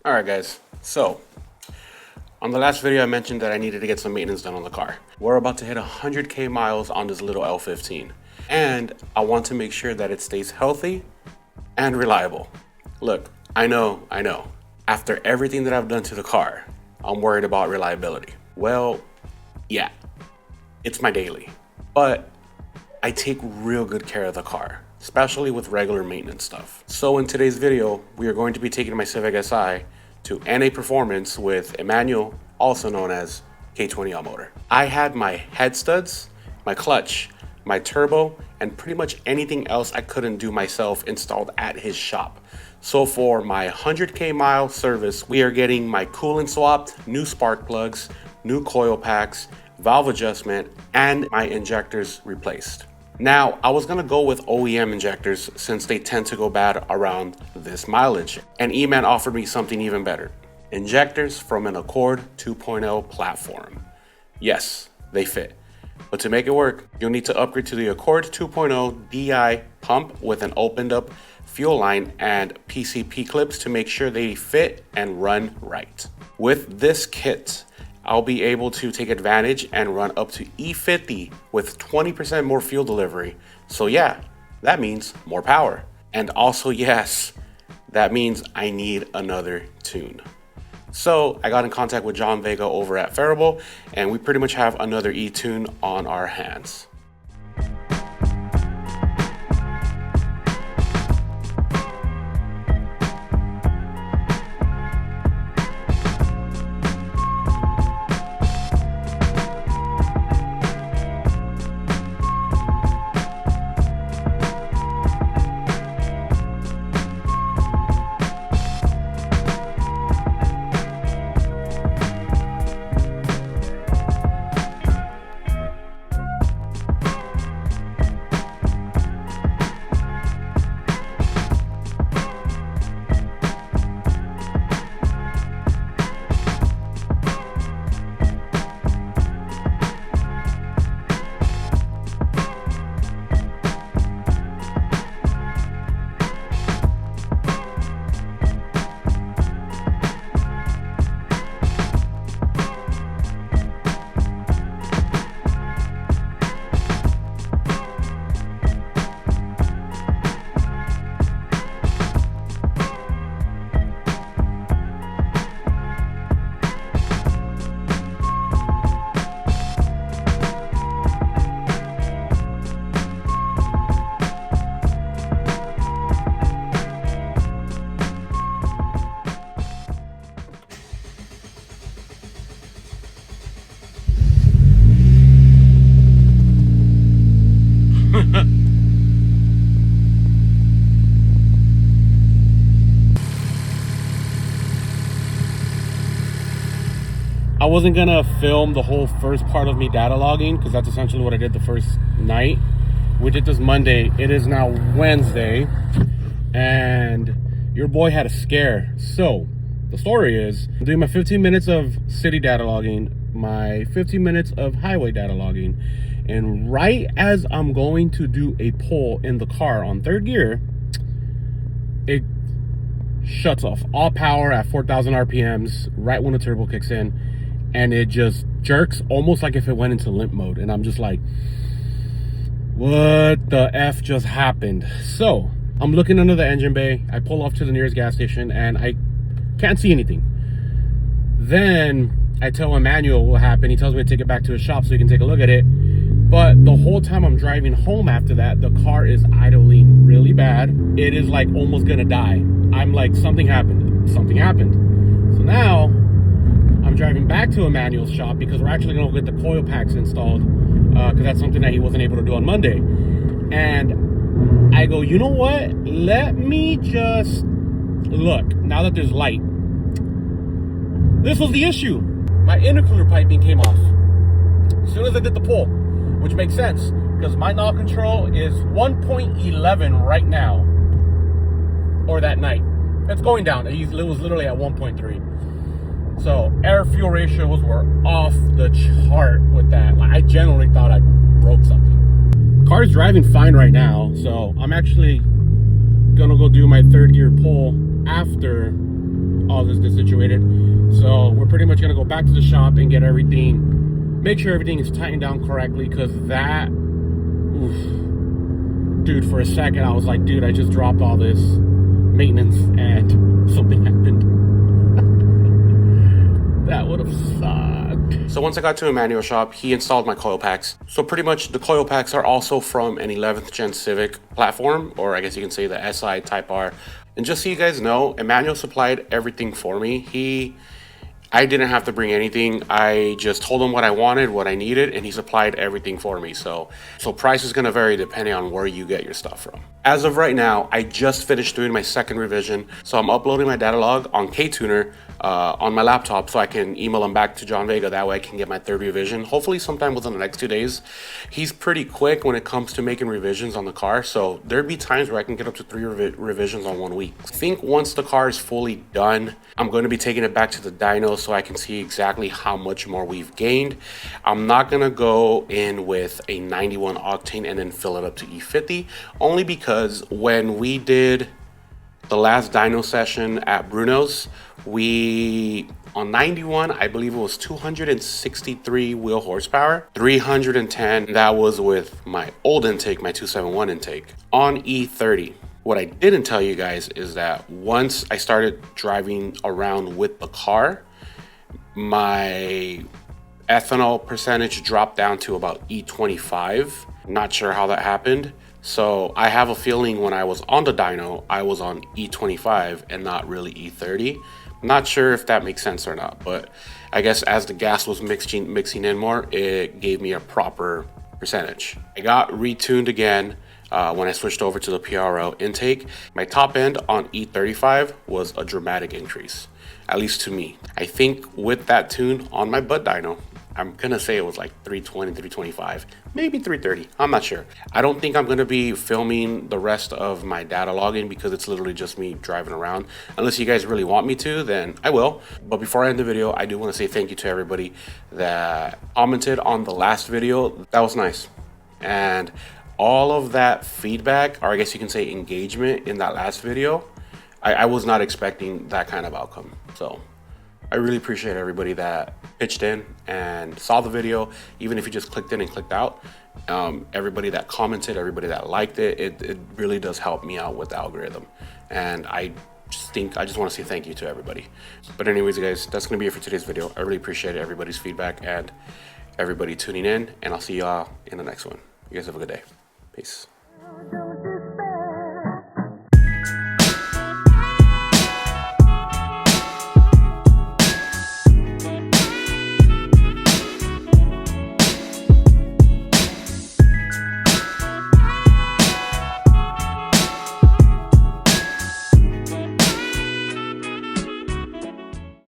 Alright guys, so on the last video I mentioned that I needed to get some maintenance done on the car. We're about to hit 100k miles on this little L15, and I want to make sure that it stays healthy and reliable. Look, I know, after everything that I've done to the car, I'm worried about reliability. Well, yeah, it's my daily, but I take real good care of the car, especially with regular maintenance stuff. So in today's video, we are going to be taking my Civic Si to NA Performance with Emmanuel, also known as K20L motor. I had my head studs, my clutch, my turbo, and pretty much anything else I couldn't do myself installed at his shop. So for my 100k mile service, we are getting my coolant swapped, new spark plugs, new coil packs, valve adjustment, and my injectors replaced. Now, I was gonna go with OEM injectors since they tend to go bad around this mileage, and E-Man offered me something even better. Injectors from an Accord 2.0 platform. Yes, they fit. But to make it work, you'll need to upgrade to the Accord 2.0 DI pump with an opened up fuel line and PCP clips to make sure they fit and run right. With this kit, I'll be able to take advantage and run up to E50 with 20% more fuel delivery. So yeah, that means more power. And also yes, that means I need another tune. So I got in contact with John Vega over at Phearable, and we pretty much have another E-tune on our hands. I wasn't gonna film the whole first part of me data logging because that's essentially what I did the first night. We did this Monday. It is now Wednesday, and your boy had a scare. So the story is, I'm doing my 15 minutes of city data logging, my 15 minutes of highway data logging, and right as I'm going to do a pull in the car on third gear, it shuts off all power at 4,000 RPMs right when the turbo kicks in, and it just jerks almost like if it went into limp mode. And I'm just like, what the F just happened? So I'm looking under the engine bay. I pull off to the nearest gas station and I can't see anything. Then I tell Emmanuel what happened. He tells me to take it back to his shop so he can take a look at it. But the whole time I'm driving home after that, the car is idling really bad. It is like almost gonna die. I'm like, something happened. So now I'm driving back to Emmanuel's shop because we're actually gonna get the coil packs installed because that's something that he wasn't able to do on Monday. And I go, you know what? Let me just look, now that there's light. This was the issue. My intercooler piping came off as soon as I did the pull, which makes sense because my knob control is 1.11 right now, or that night. It's going down. It was literally at 1.3. So air fuel ratios were off the chart with that. Like, I genuinely thought I broke something. Car's driving fine right now, so I'm actually gonna go do my third gear pull after all this situated. So we're pretty much gonna go back to the shop and get everything, make sure everything is tightened down correctly, because that, oof, dude, for a second I was like, dude, I just dropped all this maintenance and something happened. That would have sucked. So once I got to Emmanuel's shop, he installed my coil packs. So pretty much the coil packs are also from an 11th gen Civic platform, or I guess you can say the SI Type R. And just so you guys know, Emmanuel supplied everything for me. I didn't have to bring anything. I just told him what I wanted, what I needed, and he supplied everything for me. So price is gonna vary depending on where you get your stuff from. As of right now, I just finished doing my second revision. So I'm uploading my data log on Ktuner on my laptop so I can email them back to John Vega. That way I can get my third revision, hopefully sometime within the next 2 days. He's pretty quick when it comes to making revisions on the car. So there'd be times where I can get up to 3 revisions on 1 week. I think once the car is fully done, I'm going to be taking it back to the dyno so I can see exactly how much more we've gained. I'm not gonna go in with a 91 octane and then fill it up to E50, only because when we did the last dyno session at Bruno's, on 91, I believe it was 263 wheel horsepower, 310, that was with my old intake, my 271 intake. On E30, what I didn't tell you guys is that once I started driving around with the car, my ethanol percentage dropped down to about E25. Not sure how that happened. So I have a feeling when I was on the dyno, I was on E25 and not really E30. Not sure if that makes sense or not, but I guess as the gas was mixing in more, it gave me a proper percentage. I got retuned again when I switched over to the PRL intake. My top end on E35 was a dramatic increase, at least to me. I think with that tune on my butt dyno, I'm gonna say it was like 320, 325, maybe 330, I'm not sure. I don't think I'm gonna be filming the rest of my data logging because it's literally just me driving around. Unless you guys really want me to, then I will. But before I end the video, I do wanna say thank you to everybody that commented on the last video. That was nice. And all of that feedback, or I guess you can say engagement in that last video, I was not expecting that kind of outcome. So I really appreciate everybody that pitched in and saw the video, even if you just clicked in and clicked out. Everybody that commented, everybody that liked it, it really does help me out with the algorithm. And I just want to say thank you to everybody. But anyways, guys, that's going to be it for today's video. I really appreciate everybody's feedback and everybody tuning in, and I'll see y'all in the next one. You guys have a good day. Peace.